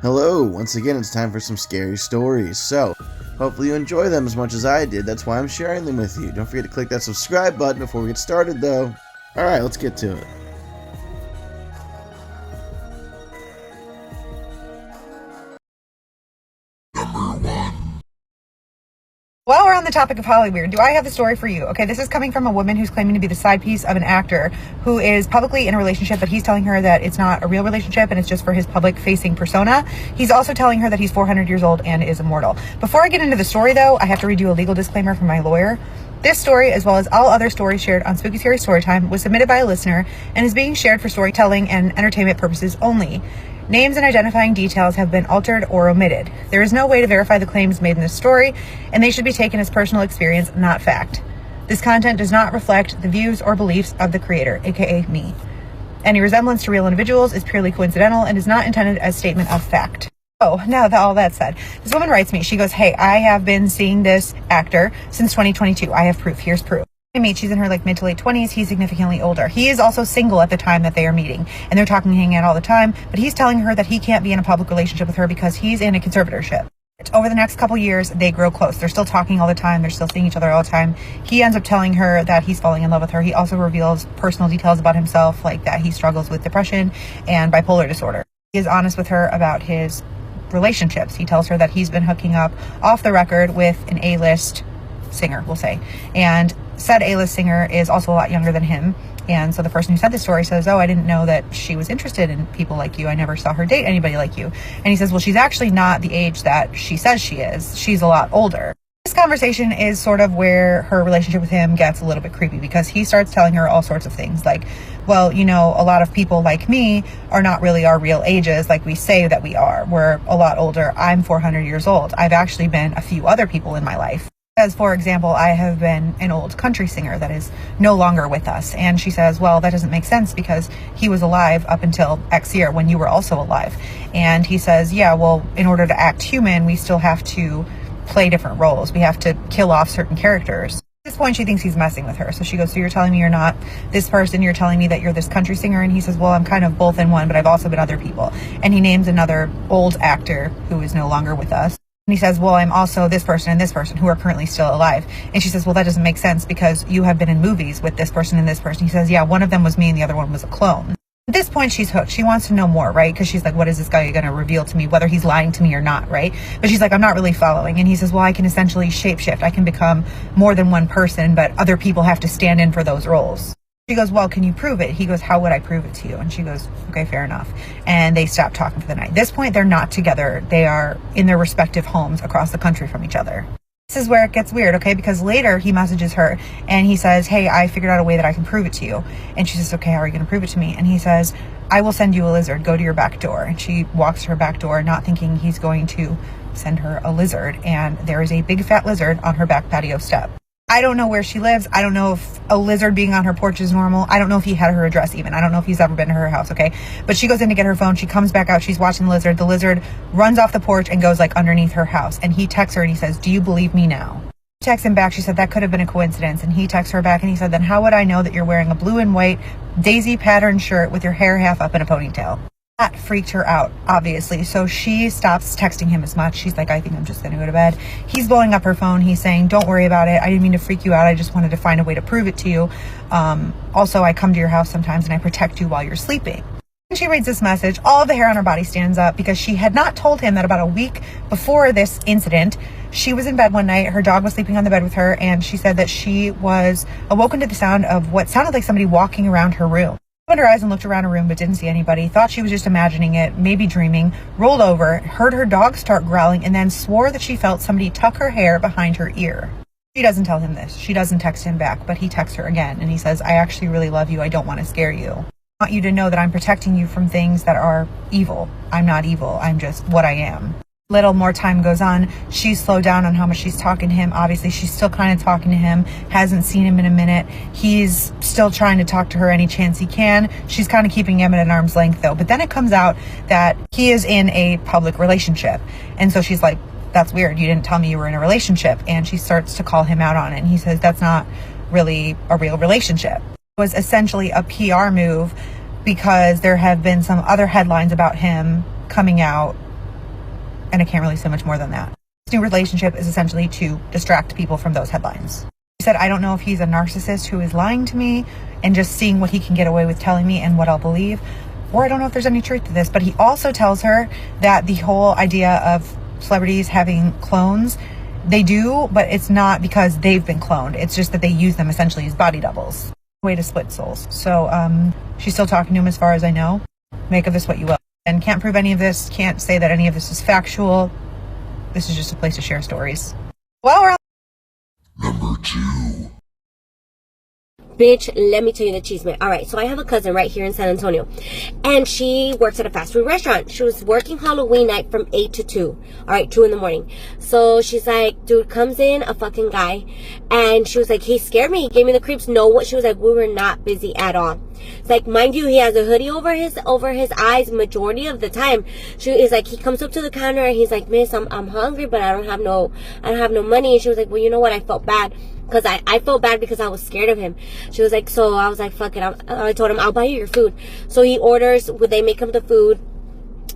Hello, once again it's time for some scary stories, so hopefully you enjoy them as much as I did. That's why I'm sharing them with you. Don't forget to click that subscribe button before we get started though. Alright, let's get to it. While we're on the topic of Hollyweird, do I have the story for you? Okay, this is coming from a woman who's claiming to be the side piece of an actor who is publicly in a relationship, but he's telling her that it's not a real relationship and it's just for his public-facing persona. He's also telling her that he's 400 years old and is immortal. Before I get into the story, though, I have to read you a legal disclaimer from my lawyer. This story, as well as all other stories shared on Spooky Scary Storytime, was submitted by a listener and is being shared for storytelling and entertainment purposes only. Names and identifying details have been altered or omitted. There is no way to verify the claims made in this story, and they should be taken as personal experience, not fact. This content does not reflect the views or beliefs of the creator, aka me. Any resemblance to real individuals is purely coincidental and is not intended as statement of fact. Oh, now that all that said, this woman writes me. She goes, "Hey, I have been seeing this actor since 2022. I have proof. Here's proof." She's in her mid to late 20s. He's significantly older. He is also single at the time that they are meeting, and they're talking, hanging out all the time, but he's telling her that he can't be in a public relationship with her because he's in a conservatorship. Over the next couple years, they grow close. They're still talking all the time. They're still seeing each other all the time. He ends up telling her that he's falling in love with her. He also reveals personal details about himself, like that he struggles with depression and bipolar disorder. He is honest with her about his relationships. He tells her that he's been hooking up off the record with an A-list singer, we'll say, and said A-list singer is also a lot younger than him. And so the person who said this story says, "Oh, I didn't know that she was interested in people like you. I never saw her date anybody like you." And he says, "Well, she's actually not the age that she says she is. She's a lot older." This conversation is sort of where her relationship with him gets a little bit creepy, because he starts telling her all sorts of things like, "Well, you know, a lot of people like me are not really our real ages like we say that we are. We're a lot older. I'm 400 years old. I've actually been a few other people in my life. As for example, I have been an old country singer that is no longer with us." And she says, "Well, that doesn't make sense because he was alive up until X year when you were also alive." And he says, "Yeah, well, in order to act human, we still have to play different roles. We have to kill off certain characters." At this point, she thinks he's messing with her. So she goes, "So you're telling me you're not this person, you're telling me that you're this country singer?" And he says, "Well, I'm kind of both in one, but I've also been other people." And he names another old actor who is no longer with us. And he says, "Well, I'm also this person and this person who are currently still alive." And she says, "Well, that doesn't make sense because you have been in movies with this person and this person." He says, "Yeah, one of them was me and the other one was a clone." At this point, she's hooked. She wants to know more, right? Because she's like, what is this guy going to reveal to me, whether he's lying to me or not, right? But she's like, "I'm not really following." And he says, "Well, I can essentially shapeshift. I can become more than one person, but other people have to stand in for those roles." She goes, "Well, can you prove it?" He goes, "How would I prove it to you?" And she goes, "Okay, fair enough." And they stop talking for the night. At this point, they're not together. They are in their respective homes across the country from each other. This is where it gets weird, okay? Because later he messages her and he says, "Hey, I figured out a way that I can prove it to you." And she says, "Okay, how are you going to prove it to me?" And he says, "I will send you a lizard. Go to your back door." And she walks to her back door, not thinking he's going to send her a lizard. And there is a big fat lizard on her back patio step. I don't know where she lives. I don't know if a lizard being on her porch is normal. I don't know if he had her address even. I don't know if he's ever been to her house, okay? But she goes in to get her phone. She comes back out. She's watching the lizard. The lizard runs off the porch and goes underneath her house. And he texts her and he says, "Do you believe me now?" She texts him back. She said, "That could have been a coincidence." And he texts her back and he said, "Then how would I know that you're wearing a blue and white daisy patterned shirt with your hair half up in a ponytail?" That freaked her out, obviously. So she stops texting him as much. She's like, "I think I'm just going to go to bed." He's blowing up her phone. He's saying, "Don't worry about it. I didn't mean to freak you out. I just wanted to find a way to prove it to you. Also, I come to your house sometimes and I protect you while you're sleeping." When she reads this message, all of the hair on her body stands up because she had not told him that about a week before this incident, she was in bed one night. Her dog was sleeping on the bed with her, and she said that she was awoken to the sound of what sounded like somebody walking around her room. Opened her eyes and looked around her room but didn't see anybody, thought she was just imagining it, maybe dreaming, rolled over, heard her dog start growling, and then swore that she felt somebody tuck her hair behind her ear. She doesn't tell him this. She doesn't text him back, but he texts her again and he says, "I actually really love you. I don't want to scare you. I want you to know that I'm protecting you from things that are evil. I'm not evil. I'm just what I am." Little more time goes on. She's slowed down on how much she's talking to him. Obviously, she's still kind of talking to him. Hasn't seen him in a minute. He's still trying to talk to her any chance he can. She's kind of keeping him at an arm's length, though. But then it comes out that he is in a public relationship. And so she's like, that's weird. You didn't tell me you were in a relationship. And she starts to call him out on it. And he says, that's not really a real relationship. It was essentially a PR move because there have been some other headlines about him coming out. And I can't really say much more than that. This new relationship is essentially to distract people from those headlines. He said, I don't know if he's a narcissist who is lying to me and just seeing what he can get away with telling me and what I'll believe. Or I don't know if there's any truth to this. But he also tells her that the whole idea of celebrities having clones, they do, but it's not because they've been cloned. It's just that they use them essentially as body doubles. Way to split souls. So she's still talking to him as far as I know. Make of this what you will. And can't prove any of this. Can't say that any of this is factual. This is just a place to share stories. Well, we're on Number 2. Bitch, let me tell you the cheese man. All right, so I have a cousin right here in San Antonio, and she works at a fast food restaurant. She was working Halloween night from 8 to 2. All right, 2 in the morning. So she's like, dude, comes in a fucking guy, and she was like, he scared me. He gave me the creeps. No, what? She was like, we were not busy at all. It's like, mind you, he has a hoodie over his eyes majority of the time. She is like, he comes up to the counter and he's like, miss, I'm hungry, but I don't have no money. And she was like, well, you know what? I felt bad. Because I felt bad because I was scared of him. She was like, so I was like, fuck it. I told him, I'll buy you your food. So he orders, they make him the food.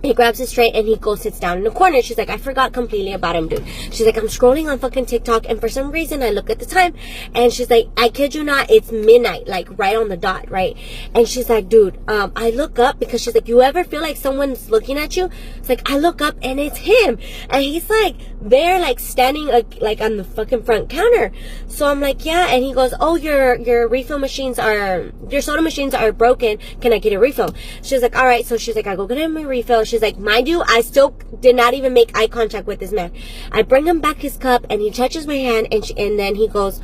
He grabs his tray and he goes sits down in the corner. She's like, I forgot completely about him, dude. She's like, I'm scrolling on fucking TikTok, and for some reason I look at the time, and she's like, I kid you not, it's midnight, like right on the dot, right? And she's like, dude, I look up, because she's like, you ever feel like someone's looking at you? It's like, I look up and it's him, and he's like there, like standing like on the fucking front counter. So I'm like, yeah. And he goes, oh, your soda machines are broken, can I get a refill? She's like, all right. So she's like, I go get him a refill. She's like, mind you, I still did not even make eye contact with this man. I bring him back his cup and he touches my hand, and then he goes,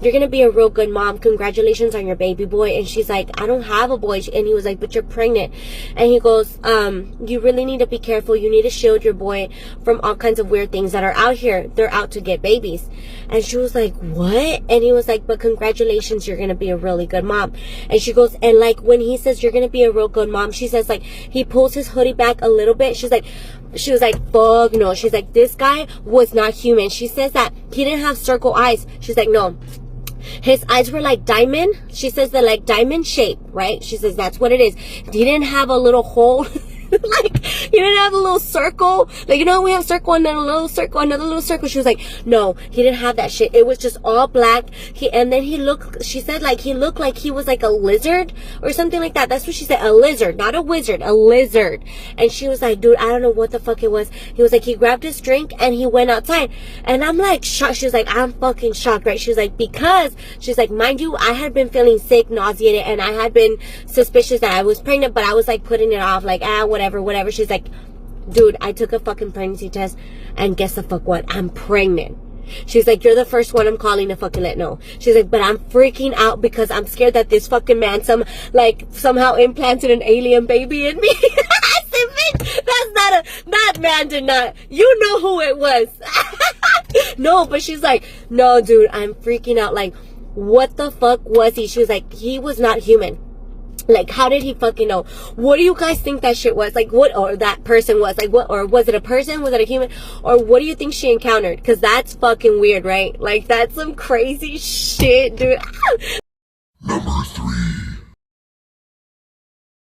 you're gonna be a real good mom, congratulations on your baby boy. And she's like, I don't have a boy. And he was like, but you're pregnant. And he goes, you really need to be careful. You need to shield your boy from all kinds of weird things that are out here. They're out to get babies. And she was like, what? And he was like, but congratulations, you're gonna be a really good mom. And she goes, and like when he says you're gonna be a real good mom, she says, like, he pulls his hoodie back a little bit. She was like, fuck no. She's like, this guy was not human. She says that he didn't have circle eyes. She's like, no, his eyes were like diamond. She says they're like diamond shape, right? She says that's what it is. He didn't have a little hole. Like, he didn't have a little circle. Like, you know, we have circle and then a little circle, another little circle. She was like, no, he didn't have that shit. It was just all black. And then she said, like, he looked like he was like a lizard or something like that. That's what she said. A lizard, not a wizard, a lizard. And she was like, dude, I don't know what the fuck it was. He was like, he grabbed his drink and he went outside. And I'm like shocked. She was like, I'm fucking shocked, right? She was like, because she's like, mind you, I had been feeling sick, nauseated, and I had been suspicious that I was pregnant, but I was like putting it off, like, whatever. She's like, dude, I took a fucking pregnancy test, and guess the fuck what? I'm pregnant. She's like, you're the first one I'm calling to fucking let know. She's like, but I'm freaking out because I'm scared that this fucking man somehow implanted an alien baby in me. I said, bitch, that man did not. You know who it was. No, but she's like, no, dude, I'm freaking out. Like, what the fuck was he? She was like, he was not human. Like, how did he fucking know? What do you guys think that shit was? Like, what, or that person was? Like, what, or was it a person? Was it a human? Or what do you think she encountered? Because that's fucking weird, right? Like, that's some crazy shit, dude. Number 3.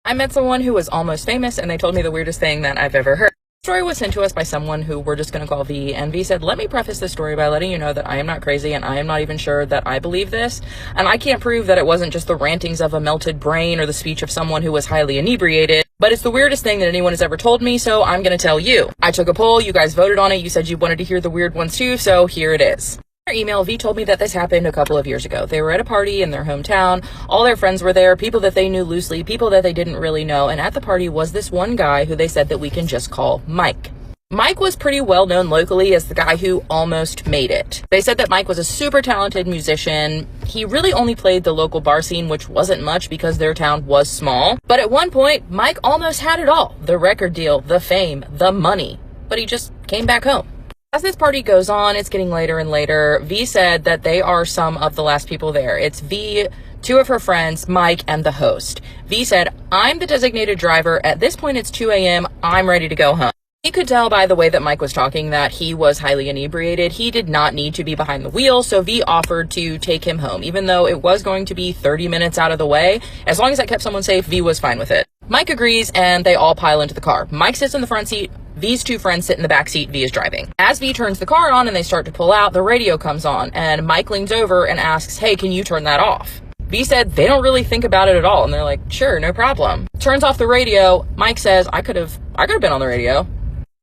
I met someone who was almost famous, and they told me the weirdest thing that I've ever heard. The story was sent to us by someone who we're just going to call V, and V said, let me preface this story by letting you know that I am not crazy, and I am not even sure that I believe this, and I can't prove that it wasn't just the rantings of a melted brain or the speech of someone who was highly inebriated, but it's the weirdest thing that anyone has ever told me, so I'm going to tell you. I took a poll, you guys voted on it, you said you wanted to hear the weird ones too, so here it is. In her email, V told me that this happened a couple of years ago. They were at a party in their hometown. All their friends were there, people that they knew loosely, people that they didn't really know, and at the party was this one guy who they said that we can just call Mike. Mike was pretty well known locally as the guy who almost made it. They said that Mike was a super talented musician. He really only played the local bar scene, which wasn't much because their town was small. But at one point, Mike almost had it all. The record deal, the fame, the money. But he just came back home. As this party goes on, it's getting later and later. V said that they are some of the last people there. It's V, 2 of her friends, Mike, and the host. V said, I'm the designated driver. At this point, it's 2 a.m. I'm ready to go home. You could tell by the way that Mike was talking that he was highly inebriated. He did not need to be behind the wheel, so V offered to take him home. Even though it was going to be 30 minutes out of the way, as long as that kept someone safe, V was fine with it. Mike agrees, and they all pile into the car. Mike sits in the front seat, V's two friends sit in the back seat, V is driving. As V turns the car on and they start to pull out, the radio comes on, and Mike leans over and asks, hey, can you turn that off? V said they don't really think about it at all, and they're like, sure, no problem. Turns off the radio. Mike says, I could have been on the radio.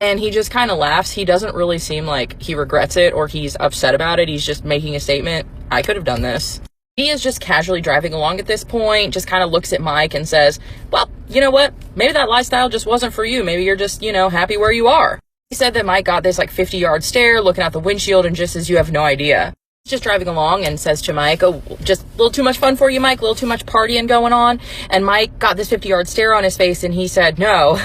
And he just kind of laughs. He doesn't really seem like he regrets it or he's upset about it. He's just making a statement. I could have done this. He is just casually driving along at this point, just kind of looks at Mike and says, well, you know what? Maybe that lifestyle just wasn't for you. Maybe you're just, happy where you are. He said that Mike got this 50-yard stare looking out the windshield and just says, you have no idea. He's just driving along and says to Mike, oh, just a little too much fun for you, Mike, a little too much partying going on. And Mike got this 50-yard stare on his face and he said, no,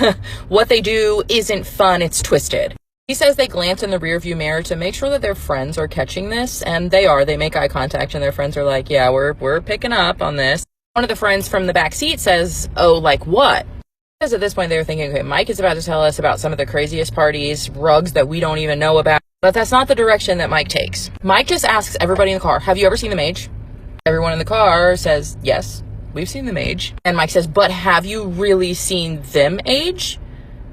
what they do isn't fun, it's twisted. He says they glance in the rearview mirror to make sure that their friends are catching this, and they are. They make eye contact and their friends are like, yeah, we're picking up on this. One of the friends from the back seat says, oh, like what? Because at this point they were thinking, okay, Mike is about to tell us about some of the craziest parties, rugs that we don't even know about. But that's not the direction that Mike takes. Mike just asks everybody in the car, have you ever seen the mage? Everyone in the car says, yes, we've seen the mage. And Mike says, but have you really seen them age?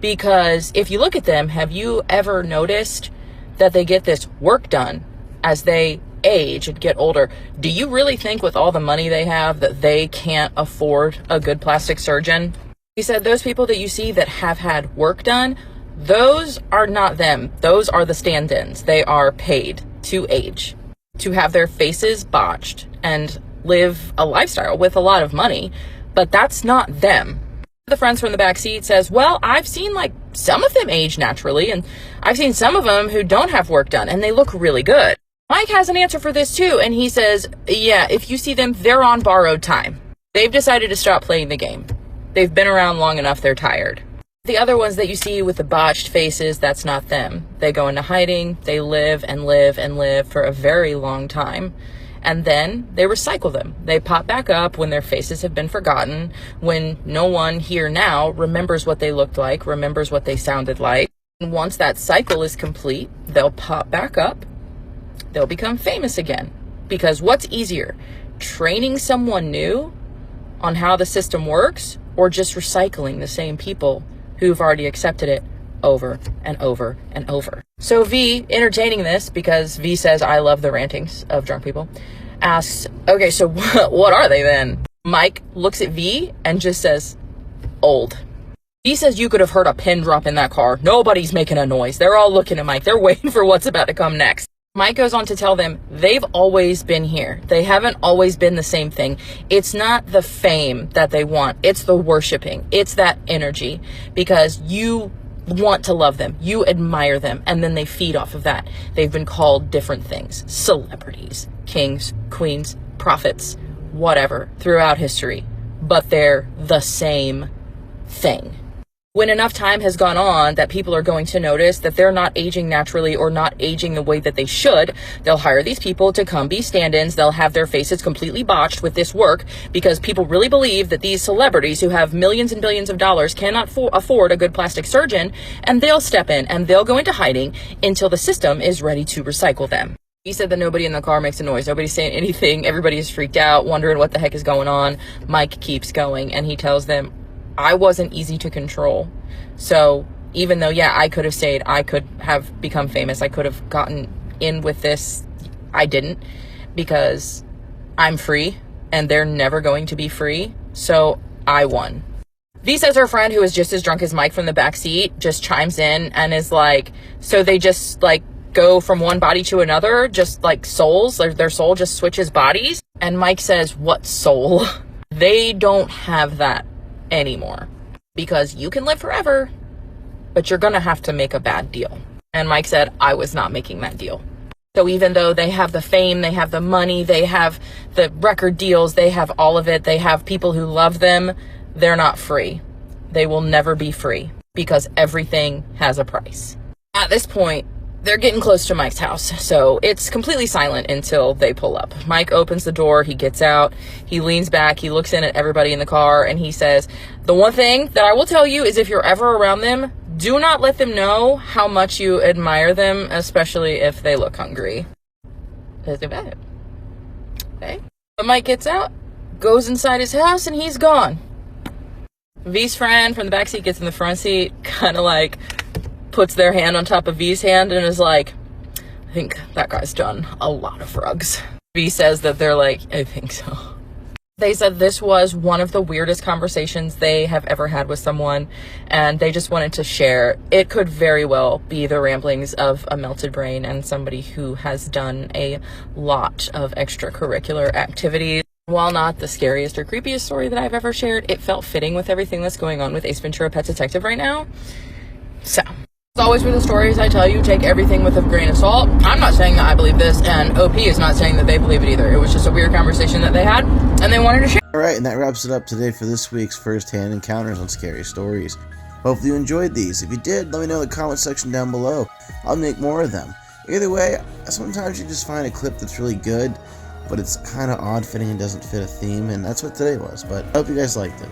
Because if you look at them, have you ever noticed that they get this work done as they age and get older? Do you really think with all the money they have that they can't afford a good plastic surgeon? He said those people that you see that have had work done, those are not them. Those are the stand-ins. They are paid to age, to have their faces botched and live a lifestyle with a lot of money, but that's not them. The friends from the back seat says, well, I've seen some of them age naturally, and I've seen some of them who don't have work done and they look really good. Mike has an answer for this too, and he says, yeah, if you see them, they're on borrowed time. They've decided to stop playing the game. They've been around long enough, they're tired. The other ones that you see with the botched faces, that's not them. They go into hiding, they live and live and live for a very long time, and then they recycle them. They pop back up when their faces have been forgotten, when no one here now remembers what they looked like, remembers what they sounded like. And once that cycle is complete, they'll pop back up, they'll become famous again. Because what's easier, training someone new on how the system works, or just recycling the same people who've already accepted it over and over and over? So V, entertaining this because V says, I love the rantings of drunk people, asks, okay, so what are they then? Mike looks at V and just says, old. V says you could have heard a pin drop in that car. Nobody's making a noise. They're all looking at Mike. They're waiting for what's about to come next. Mike goes on to tell them they've always been here. They haven't always been the same thing. It's not the fame that they want. It's the worshiping. It's that energy, because you want to love them. You admire them. And then they feed off of that. They've been called different things. Celebrities, kings, queens, prophets, whatever, throughout history. But they're the same thing. When enough time has gone on that people are going to notice that they're not aging naturally or not aging the way that they should, they'll hire these people to come be stand-ins. They'll have their faces completely botched with this work because people really believe that these celebrities who have millions and billions of dollars cannot afford a good plastic surgeon, and they'll step in and they'll go into hiding until the system is ready to recycle them. He said that nobody in the car makes a noise. Nobody's saying anything. Everybody is freaked out, wondering what the heck is going on. Mike keeps going and he tells them, I wasn't easy to control. So even though, yeah, I could have stayed, I could have become famous, I could have gotten in with this, I didn't, because I'm free and they're never going to be free. So I won. V says her friend, who is just as drunk as Mike from the back seat, just chimes in and is like, so they just go from one body to another, just like souls, their soul just switches bodies. And Mike says, what soul? They don't have that anymore, because you can live forever, but you're gonna have to make a bad deal. And Mike said, I was not making that deal. So even though they have the fame, they have the money, they have the record deals, they have all of it, they have people who love them, they're not free. They will never be free, because everything has a price. At this point, they're getting close to Mike's house, so it's completely silent until they pull up. Mike opens the door, he gets out, he leans back, he looks in at everybody in the car, and he says, the one thing that I will tell you is if you're ever around them, Do not let them know how much you admire them, especially if they look hungry. That's about it. Okay. But Mike gets out, goes inside his house, and he's gone. V's friend from the backseat gets in the front seat, kind of like puts their hand on top of V's hand and is like, I think that guy's done a lot of drugs. V says that they're like, I think so. They said this was one of the weirdest conversations they have ever had with someone, and they just wanted to share. It could very well be the ramblings of a melted brain and somebody who has done a lot of extracurricular activities. While not the scariest or creepiest story that I've ever shared, it felt fitting with everything that's going on with Ace Ventura: Pet Detective right now. So, as always with the stories I tell you, take everything with a grain of salt. I'm not saying that I believe this, and OP is not saying that they believe it either. It was just a weird conversation that they had, and they wanted to share. Alright, and that wraps it up today for this week's first-hand encounters on scary stories. Hopefully you enjoyed these. If you did, let me know in the comment section down below. I'll make more of them. Either way, sometimes you just find a clip that's really good, but it's kind of odd fitting and doesn't fit a theme, and that's what today was. But I hope you guys liked it.